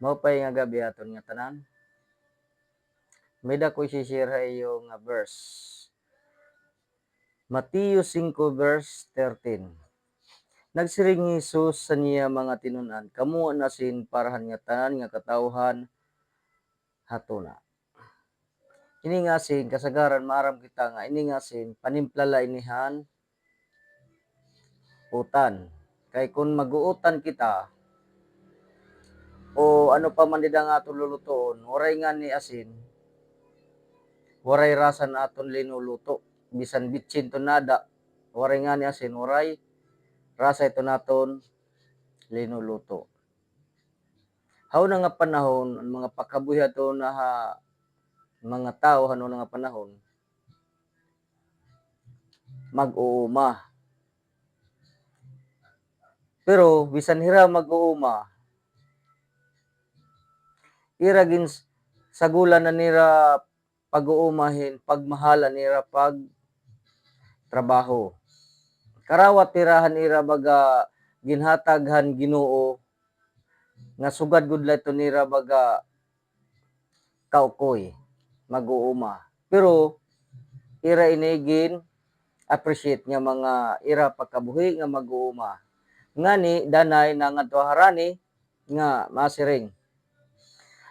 Maupay nga gabi aton nga tanan. May dakoy share iyo nga verse. Mateo 5 verse 13. Nagsiring ni Jesus sa niya mga tinunan, kamo nasin parahan nga tanan nga katawhan hatuna. Ini nga sin kasagaran maram kita nga ini nga sin panimplala inihan utan. Kay kung mag-uutan kita o ano pa man dida nga aton lulutoon, oray nga ni asin, waray rasan aton linuluto. Bisan bitsin to nada, waray nga ni asin, waray rasa ito naton linuluto. Haw na nga panahon, ang mga pakabuhi ato na mga tao, ano na nga panahon, mag-uuma. Pero bisan hira mag-uuma, iragin sagulan na nira pag-uumahin, pagmahala nira pag trabaho. Karawat tirahan ira baga ginhataghan Ginoo nga sugad gud ito nira baga kaukoy mag-uuma. Pero ira inigin appreciate nga mga ira pagkabuhi nga mag-uuma. Ngani danay na ngadto harani nga masiring.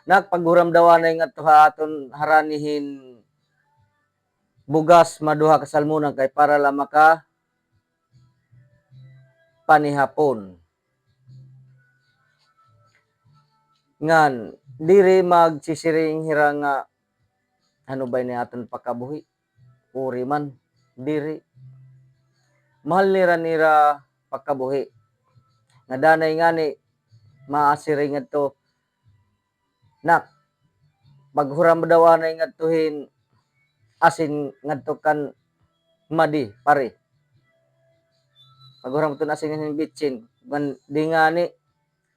Nagpaghuramdawanay nga tuha aton haranihin bugas maduha ka salmunan kay para la maka panihapon. Ngan diri magsisiring hira nga ano ba ni aton pakabuhi? Uri man diri. Mahal nira pakabuhi. Nga danay ngani maasiring ngadto nak paghuramdawanay ngadtuhin asin ngadto kan madi pare. Paghuram to asin nga bitsin di ngani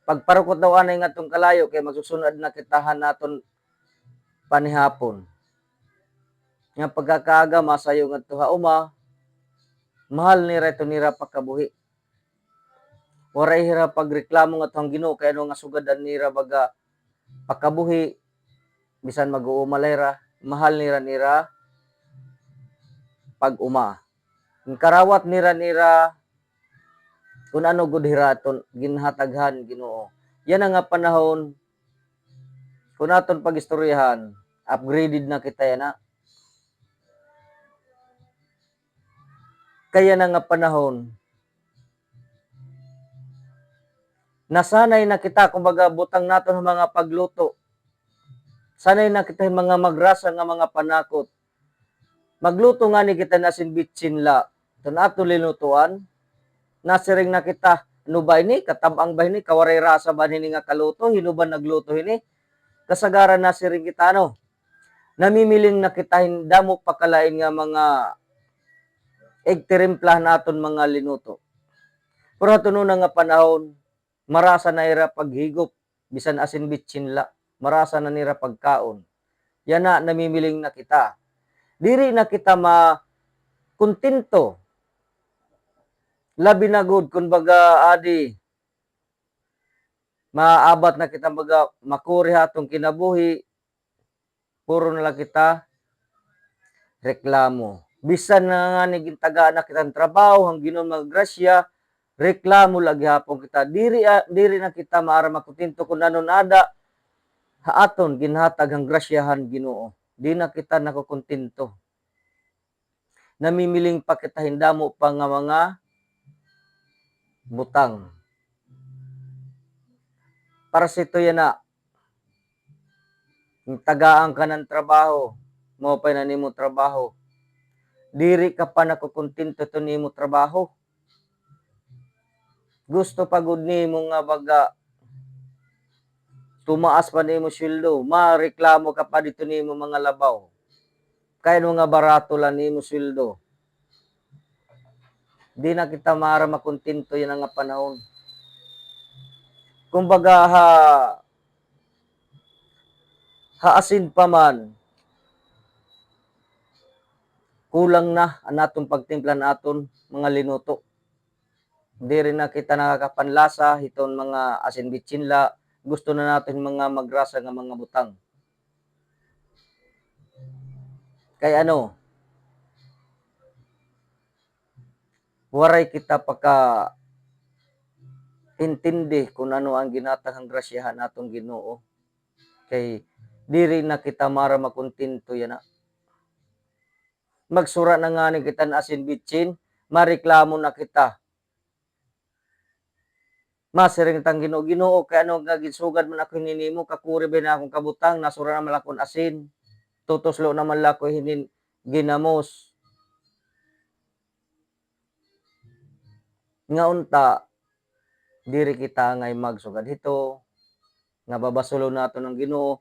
pagparukot daw anay ngadtong kalayo kay magsusunod na kitahan naton panihapon. Nga pagkakaaga masayo ngadto hauma mahal nira ito nira pagkabuhi. Waray hira pagreklamo nga tong Ginoo kay ano nga sugadan nira baga pagkabuhi bisan mag-uumalay mahal nira pag-uma. Ang karawat nira kung ano gud hira ton ginhataghan Ginoo. Yan nga panahon kung aton pagistoryahan, upgraded na kita yana. Kaya na nga panahon nasanay na kita kumbaga butang naton mga pagluto. Sanay na kita mga magrasa nga mga panakot. Magluto nga ni kita nasin bitsin la. Ito na ato linutuan. Nasiring na kita. Ano ba ini? Katabang ba ini? Kawaray rasa ba ini nga kaluto? Hino ba nagluto ini? Kasagaran nasiring kita ano? Namimiling na kita hindamo pakalain nga mga egtirimplah naton mga linuto. Pero ito na nga panahon, marasa na ira paghigop. Bisan asin bitsin la. Marasa na nira pagkaon. Yan na, namimiling na kita. Diri na kita makontento. Labi na good, kumbaga adi, maabat na kita baga makuri hatong kinabuhi, puro na lang kita reklamo. Bisan na nga nigintagaan na kitang trabaho, ang Ginoo maggrasya, reklamo lagi hapon kita. Diri na kita maara makontento kung nanon ada, haaton ginhatag ang grasyahan Ginoo. Di na kita nakokontento. Namimiling pa kita hindamo pa nga mga butang. Para sa ito yan na, tagaan ka ng trabaho, mo pa na nimo trabaho. Diri ka pa nakokontento to nimo trabaho. Gusto pagod nimo nga baga tumaas pa nimo sweldo, mareklamo ka pa dito nimo mga labaw. Kaya nga barato lang nimo sweldo. Di na kita maara makontento yan nga panahon. Kumbaga haasin pa man, kulang na ang atong pagtimpla naton mga linuto. Di rin na kita nakakapanlasa, itong mga asin bitsin la, gusto na natin mga magrasa nga mga butang. Kay ano, waray kita pagka intindi kung ano ang ginatahang grasyahan natong Ginoo. Kay diri na kita mara makontento yan na. Magsura na nga ni kita na asin bitsin, mareklamo na kita. Masiring tang Ginoo, Ginoo kay ano nga gisugad man ako hinimo kakuri ba na akong kabutang nasura na malakon asin. Tutuslo naman lako hinin ginamos. Nga unta diri kita ngay magsugad hito nga babasulo naton ng Ginoo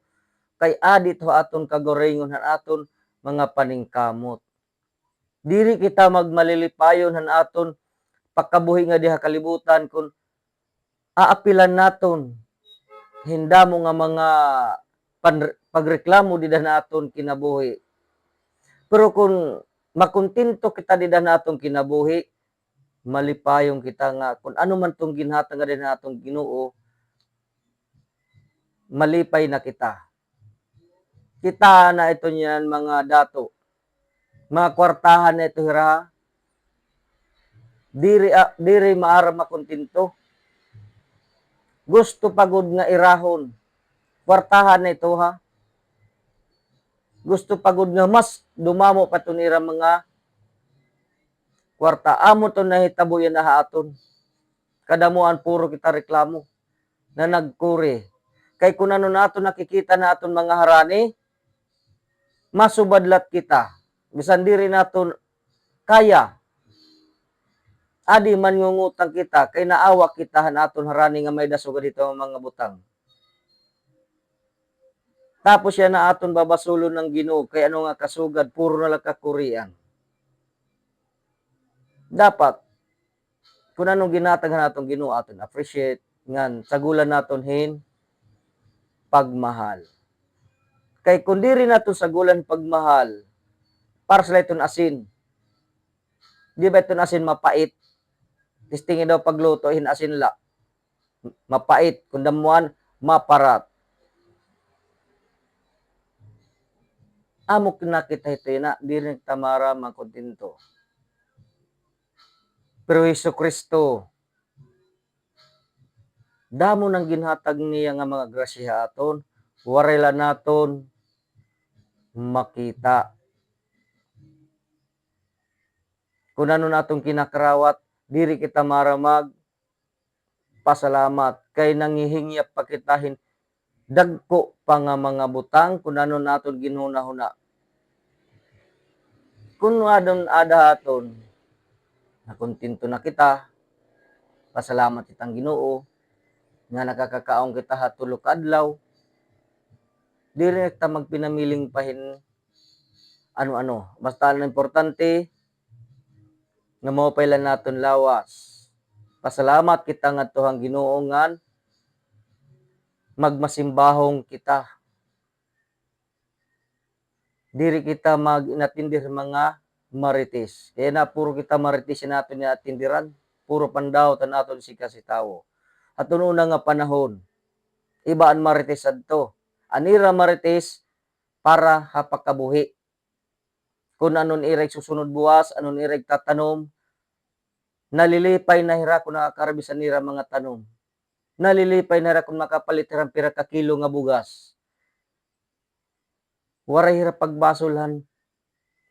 kay adit ho aton kagoringon han aton mga paningkamot. Diri kita magmalilipayon han aton pagkabuhi nga diha kalibutan kun aapilan naton hindamo nga mga pagreklamo dida naton kinabuhi. Pero kung makontento kita dida naton kinabuhi, malipayong kita nga kung ano man tong ginhatag nga din natong Ginoo, malipay na kita. Kita na ito niyan mga dato. Mga kwartahan na ito hira. Diri maara makontento. Gusto pagod nga irahon. Kwartahan na ito ha. Gusto pagod nga mas dumamo pa ito nira mga kwarta. Amo to nahitabo yan na haaton. Kadamuan puro kita reklamo na nagkuri. Kay kung ano nato nakikita naton mga harani, masubadlat kita. Bisan diri naton kaya. Adi man ngungutang kita, kay naawa kita han aton harani nga may dasugad dito mga butang. Tapos yan na aton babasulon ng Ginoo, kay ano nga kasugad, puro na lang kakurian. Dapat, kung anong ginataghan naton Ginoo aton appreciate, ngan sagulan naton hin pagmahal. Kay kung diri naton sagulan pagmahal, para sa iton asin. Di ba iton asin mapait? Tistingin daw pagluto, hin asin la. Mapait. Kung damuan, maparat. Amok na kita ito na, di rin tamara makontento. Pero Hesus Kristo, damo nang ginhatag niya nga mga grasya aton, warela naton makita. Kung ano natong kinakrawat, diri kita maramag pasalamat kay nangihingyap pakitahin dagko pa nga mga butang kung ano naton ginhuna-huna. Kung adon ada aton, nakontento na kita, pasalamat kitang Ginoo, nga nakakakaong kita hatulog adlaw, diri kita magpinamiling pahin ano-ano. Basta ang importante, nga mapailan naton lawas. Pasalamat kita nga tuhang Ginoo ngan magmasimbahong kita. Diri kita mag-inatindir mga marites. Kaya na puro kita marites natin na atindiran. Puro pandaw tan aton si kasitawo. At una nga panahon, ibaan marites adto. Anira marites para hapakabuhi. Kung anon ireg susunod buwas, anon ireg tatanom, nalilipay na hira kung nakakarabisan nira mga tanom. Nalilipay na hira kung makapalit hirang pira ka kilo nga bugas. Waray hira pagbasulhan,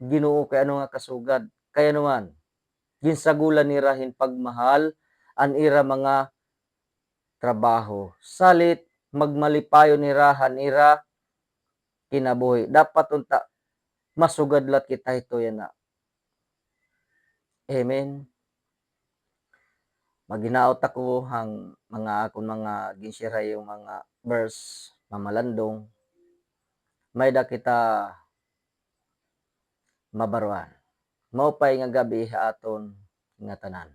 Ginoo kay ano nga kasugad. Kaya naman, ginsagulan nira hin pagmahal, an ira mga trabaho. Salit, magmalipayo nira han ira kinabuhi. Dapat unta, masugadlat kita ito yan na. Amen. Maginaot ako hang mga akong mga ginshira yung mga verse mamalandong. May da kita mabaruan. Maupay nga gabi aton nga tanan.